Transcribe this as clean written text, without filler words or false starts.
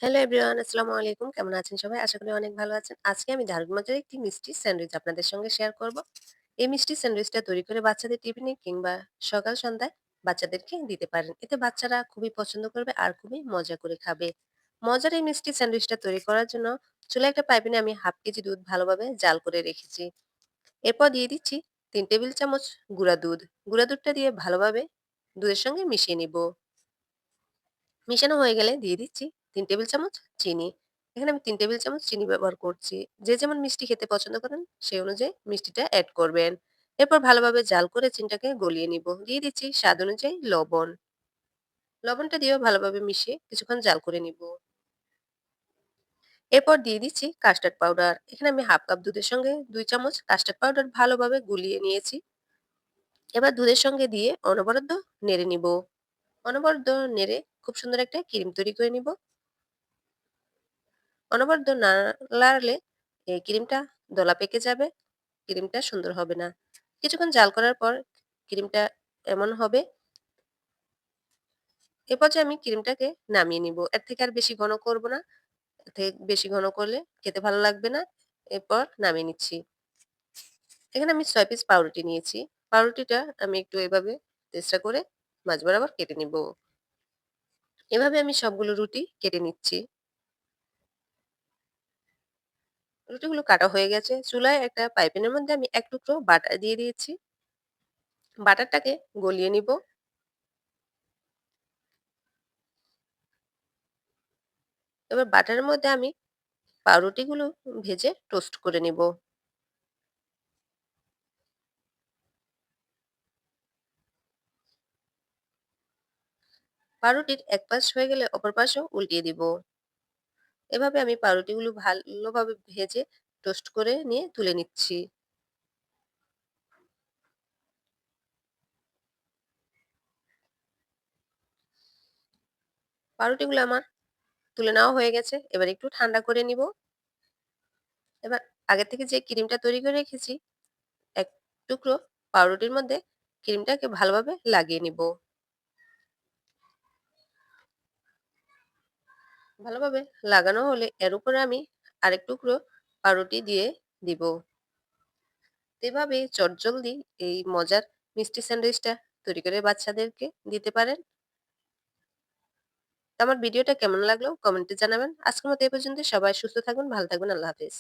Hello everyone, আসসালামু আলাইকুম। কেমন আছেন সবাই? আশা করি অনেক ভালো আছেন। আজকে আমি দারুণ মজার একটি মিষ্টি স্যান্ডউইচ আপনাদের সঙ্গে শেয়ার করব। এই মিষ্টি স্যান্ডউইচটা তৈরি করে বাচ্চাদের টিফিনে কিংবা সকাল সন্ধ্যায় বাচ্চাদেরকে দিতে পারেন। এতে বাচ্চারা খুবই পছন্দ করবে আর খুবই মজা করে খাবে। মজার এই মিষ্টি স্যান্ডউইচটা তৈরি করার জন্য চুলায় একটা পাই প্যানে আমি 1/2 কেজি দুধ ভালোভাবে জাল করে রেখেছি। এরপর দিয়ে দিচ্ছি ৩ টেবিল চামচ গুঁড়া দুধ। গুঁড়া দুধটা দিয়ে ভালোভাবে দুধের সঙ্গে মিশিয়ে নিব। মিশানো হয়ে গেলে দিয়ে দিচ্ছি ৩ টেবিল চামচ চিনি। এখানে আমি ৩ টেবিল চামচ চিনি ব্যবহার করছি। যে যেমন মিষ্টি খেতে পছন্দ করেন সেই অনুযায়ী মিষ্টিটা এড করবেন। এরপর ভালোভাবে জাল করে চিনিটাকে গলিয়ে নিব। দিয়ে দিচ্ছি স্বাদ অনুযায়ী লবণ। লবণটা দিয়েও ভালোভাবে মিশিয়ে কিছুক্ষণ জাল করে নিব। এরপর দিয়ে দিচ্ছি কাস্টার্ড পাউডার। এখানে আমি 1/2 কাপ দুধের সঙ্গে ২ চামচ কাস্টার্ড পাউডার ভালোভাবে গুলিয়ে নিয়েছি। এবার দুধের সঙ্গে দিয়ে অনবরত নেড়ে নিব। অনবরত নেড়ে খুব সুন্দর একটা ক্রিম তৈরি করে নিব। অনবরত নাড়লে এই ক্রিমটা দলা পেকে যাবে, ক্রিমটা সুন্দর হবে না। কিছুক্ষণ জাল করার পর ক্রিমটা এমন হবে। এ পর্যায়ে আমি ক্রিমটাকে নামিয়ে নিব। এর থেকে আর বেশি ঘন করব না। এর থেকে বেশি ঘন করলে খেতে ভালো লাগবে না। এরপর নামিয়ে নিচ্ছি। এখানে আমি ৬ পিস পাউরুটি নিয়েছি। পাউরুটিটা আমি একটু এভাবে তেস্তা করে মাঝ বরাবর কেটে নিব। এভাবে আমি সবগুলো রুটি কেটে নিচ্ছি। রুটিগুলো কাটা হয়ে গেছে। চুলায় একটা পাই প্যানের মধ্যে আমি ১ টুকরো বাটার দিয়ে দিয়েছি। বাটারটাকে গলিয়ে নিব। এবার বাটারের মধ্যে আমি পাউরুটিগুলো ভেজে টোস্ট করে নিব। পাউরুটির এক পাশ হয়ে গেলে অপর পাশও উল্টিয়ে দিব। এভাবে আমি পাউরুটিগুলো ভালোভাবে ভেজে টোস্ট করে নিয়ে তুলে নিচ্ছি। পাউরুটিগুলো আমার তুলে নেওয়া হয়ে গেছে। এবার একটু ঠান্ডা করে নিব। এবার আগে থেকে যে ক্রিমটা তৈরি করে রেখেছি, এক টুকরো পাউরুটির মধ্যে ক্রিমটাকে ভালোভাবে লাগিয়ে নিব। ভালোভাবে লাগানো হলে এর উপরে আমি আরেক টুকরো পাউরুটি দিয়ে দিব। এভাবে চটজলদি এই মজার মিষ্টি স্যান্ডউইচটা তৈরি করে বাচ্চাদেরকে দিতে পারেন। তো আমার ভিডিওটা কেমন লাগলো কমেন্টে জানাবেন। আজকের মতো এই পর্যন্ত। সবাই সুস্থ থাকবেন, ভালো থাকবেন। আল্লাহ হাফেজ।